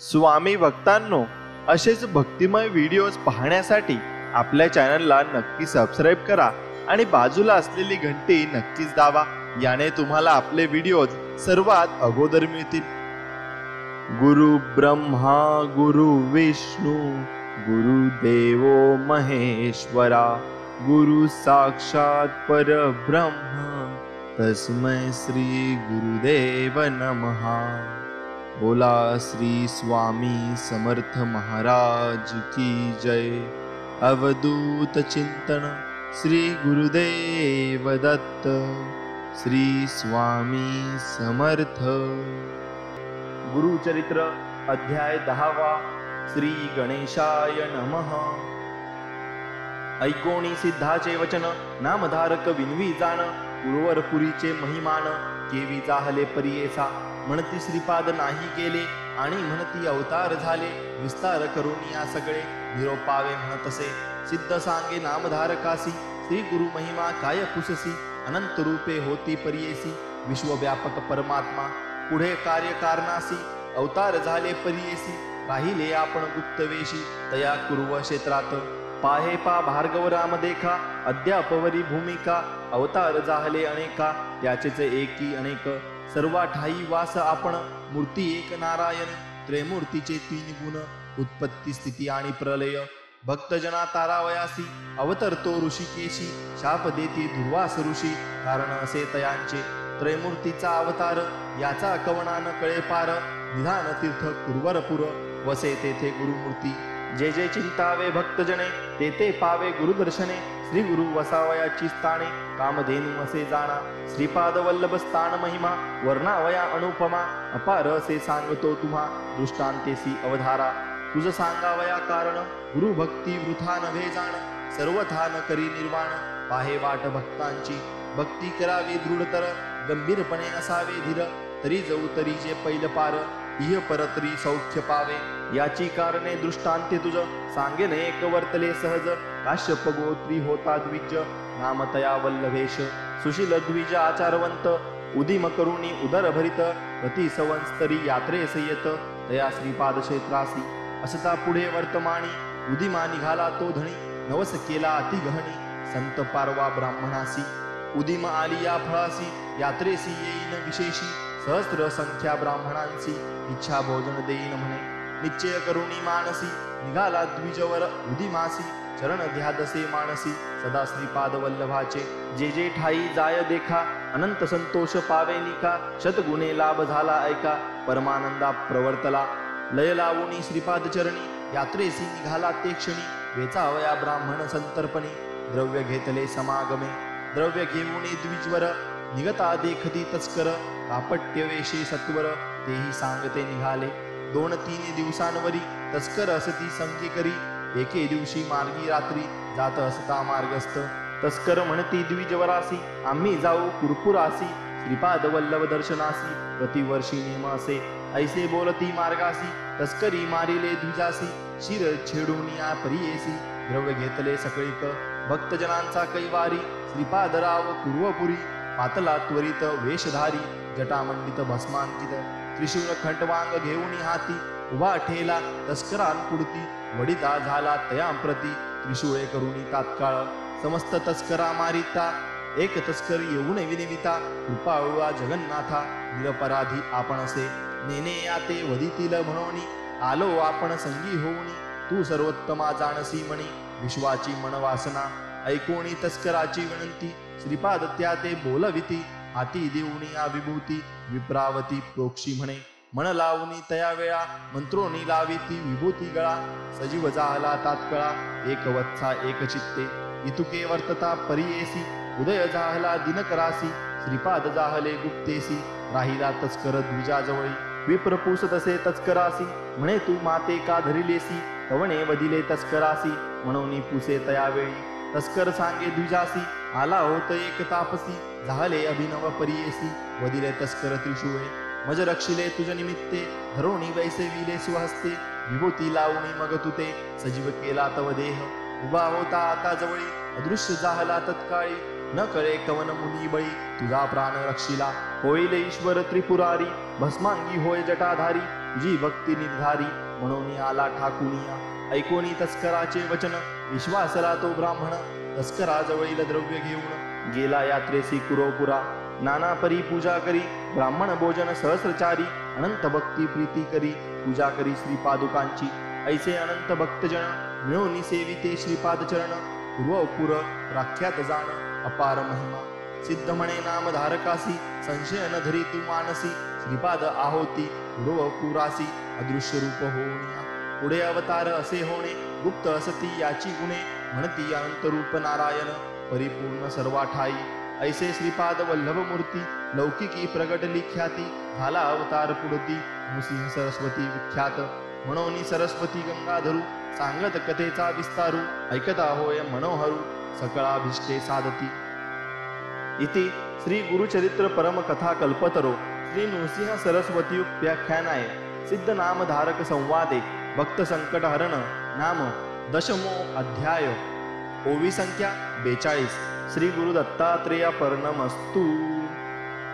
स्वामी भक्तांनो, असेच भक्तिमय व्हिडिओज पाहण्यासाठी आपल्या चॅनलला नक्की सबस्क्राईब करा आणि बाजूला असलेली घंटी नक्कीच दाबा. याने तुम्हाला आपले व्हिडिओज सर्वात अगोदर मिळतील. गुरु ब्रह्मा गुरु विष्णू गुरुदेवो महेश्वरा गुरु साक्षात परब्रह्म तस्मै श्री गुरुदेव नमः. बोला श्री स्वामी समर्थ महाराज की जय. अवधूत चिंतन श्री गुरुदेव दत्त. श्री स्वामी समर्थ. गुरुचरित्र अध्याय 10. श्री गणेशाय नमः. ऐकोणी सिद्धाचे वचन नामधारक विनवी जाण. उर्वरपुरीचे महिमान केवी जाहले परियेसा. म्हणती श्रीपाद नाही गेले आणि म्हणती अवतार झाले. विस्तार करून या सगळे निरोपावे म्हणतसे. सिद्ध सांगे नामधारकासी श्री गुरु महिमा काय पुससी. अनंत रूपे होती परियेसी विश्वव्यापक परमात्मा. पुढे कार्य कारणासी अवतार झाले परियेसी. राहिले आपण गुप्तवेशी तया कुर्व क्षेत्रात. पाहे पा भार्गव राम देखा अद्यापवरी भूमिका. अवतार जाहले अनेका त्याचेच एकी अनेक. सर्वा ठाई वास आपण मूर्ती एक नारायण. त्रैमूर्तीचे 3 गुण उत्पत्ती स्थिती आणि प्रलय. भक्तजना तारावयासी अवतरतो ऋषिकेशी. शाप देती दुर्वास ऋषी कारण असे तयांचे. त्रैमूर्तीचा अवतार याचा कवना न कळे पार. निधान तीर्थ कुर्वरपुर वसे तेथे गुरुमूर्ती. जे जे चिंतावे भक्तजने ते ते पावे गुरुदर्शने. श्री गुरु वसावयाची स्थाने कामधेनू असे जाणा. श्रीपाद वल्लभ स्थान महिमा वर्णावया अनुपमा. अपार असे सांगतो तुम्हा दृष्टांतेसी अवधारा. तुझ सांगावया कारण गुरुभक्ती वृथा नव्हे जाण. सर्वथा न करी निर्वाण पाहे वाट भक्तांची. भक्ती करावी दृढतर गंभीरपणे असावे धीर. तरी जाऊ तरी जे पैल पार इह परतरी सौख्य पावे. याची कारणे दृष्टांते तुझ सांगेन एक वर्तले सहज. काश्यप गोत्री होता द्विज नामतया वल्लभेश. सुशील द्विज आचारवंत उदिम करुणी उदर भरित. प्रति संवत्सरी यात्रेस येत तया श्रीपाद क्षेत्रासी. असता पुढे वर्तमानी उदिमा निघाला तो धणी. नवस केला अति गहनी संत पारवा ब्राह्मणासी. उदिम आली या फळासी यात्रेसी येईन विशेषी. सहस्र संख्या ब्राह्मणांची इच्छा भोजन देईन म्हणे. निश्चय करुणी मानसी निघाला द्विजवर उदिमासी. चरण ध्यादसे मानसी सदा श्रीपाद वल्लभाचे. जे जे ठाई जाय देखा अनंत संतोष पावे निका. शतगुणे लाभ झाला ऐका परमानंदा प्रवर्तला. लय लावुनी श्रीपाद चरणी यात्रेसी निघाला ते क्षणी. वेचावया ब्राह्मण संतर्पणी द्रव्य घेतले समागमे. द्रव्य घेऊनी द्विजवर निगता देखती तस्कर. कापट्य वेशे सत्वर तेही सांगते निघाले. 2-3 दिवसांवरी तस्कर असती संगी करी. एके दिवशी मार्गी रात्री जात असता मार्गस्थ. तस्कर म्हणती द्विजवरासी आम्ही जाऊ कुरपुरासी. श्रीपाद वल्लभ दर्शनासी प्रतिवर्षी नेम असे. ऐसे बोलती मार्गासी तस्करी मारिले द्विजासी. शिर छेडून या परियेसी द्रव्य घेतले सकळीक. भक्तजनांचा कैवारी श्रीपादराव कुर्वपुरी. पातला त्वरित वेशधारी जटामंडित भस्मांकित. त्रिशूल खंडवांग घेऊन हाती उभा ठेला तस्करांपुढती. वडिता झाला तयांप्रती त्रिशूळे करुणी तात्काळ. समस्त तस्करा मारिता एक तस्कर येऊन विनिविता. कृपाळुआ जगन्नाथा निरपराधी आपण असे. नेने याते वदितील म्हणोनी आलो आपण संगी होऊनी. तू सर्वोत्तमा जानसी म्हणी विश्वाची मनवासना. ऐकोणी तस्कराची विनंती श्रीपाद त्या ते बोलविती. हाती देऊनी या विभूती विप्रावती प्रोक्षी म्हणे. मन लावूनी तया वेळा मंत्रोनी लाविती विभूती गळा. सजीव जाहला तात्कळा एक वत्सा एक चित्ते. इतुके वर्तता परियेसी उदय जाहला दिनकरासी. श्रीपाद जाहले गुप्तेसी राहिला तस्कर द्विजाजवळी. विप्रपूस तसे तस्करासी म्हणे तू माते का धरिलेसी. कवणे वदिले तस्करासी म्हणून पुसे तयावेळी. तस्कर सांगे द्विजासी आला होत एक तापसी. झाले अभिनव परियेसी वदिले तस्कर त्रिशूळे. मज रक्षिले तुझ निमित्ते धरोणी वैसे विले सुहस्ते. विभूती लावणी मग तुते सजीव केला तव देह. उभा होता आता जवळी अदृश्य जाहला तत्काळी. न कळे कवन मुनी बळी तुझा प्राण रक्षिला. होईल ईश्वर त्रिपुरारी भस्मांगी होय जटाधारी. तुझी भक्ती निर्धारी म्हणून आला ठाकुनिया. ऐकोनी तस्कराचे वचन विश्वासला तो ब्राह्मण. तस्कराजवळील द्रव्य घेऊन गेला यात्रेसी कुरोपुरा. नाना परी पूजा करी ब्राह्मण भोजन सहस्रचारी. अनंत भक्ती प्रीती करी पूजा करी श्रीपादुकांची. ऐसे अनंत भक्तजन मिळून सेविते श्रीपाद चरण. पूर्वपुर राख्यात जाण अपार महिमा. सिद्ध म्हणे नामधारकासी संशय न धरी तू मानसी. श्रीपाद आहोती पूर्वपुरासी अदृश्य रूप होनिया. पुढे अवतार असे होणे गुप्त असती याची गुणे. म्हणती अनंत रूप नारायण परिपूर्ण सर्वाठाई. ऐसे श्रीपाद वल्लभ मूर्ती लौकिकी प्रगटली ख्याती. झाला अवतार पुढती नृसिंह सरस्वती विख्यात. म्हणून सरस्वती गंगाधरू सांगत कथेचा विस्तारू. ऐकता होय मनोहरू सकळाभिष्टे साधती. इति श्री गुरुचरित्र परम कथा कल्पतरो श्री नृसिंह सरस्वती व्याख्यानाय सिद्ध नामधारक संवादे भक्त संकट हरण नाम दशमो अध्याय. ओवी संख्या 42. श्री गुरु दत्तात्रेय पर्णमस्तु.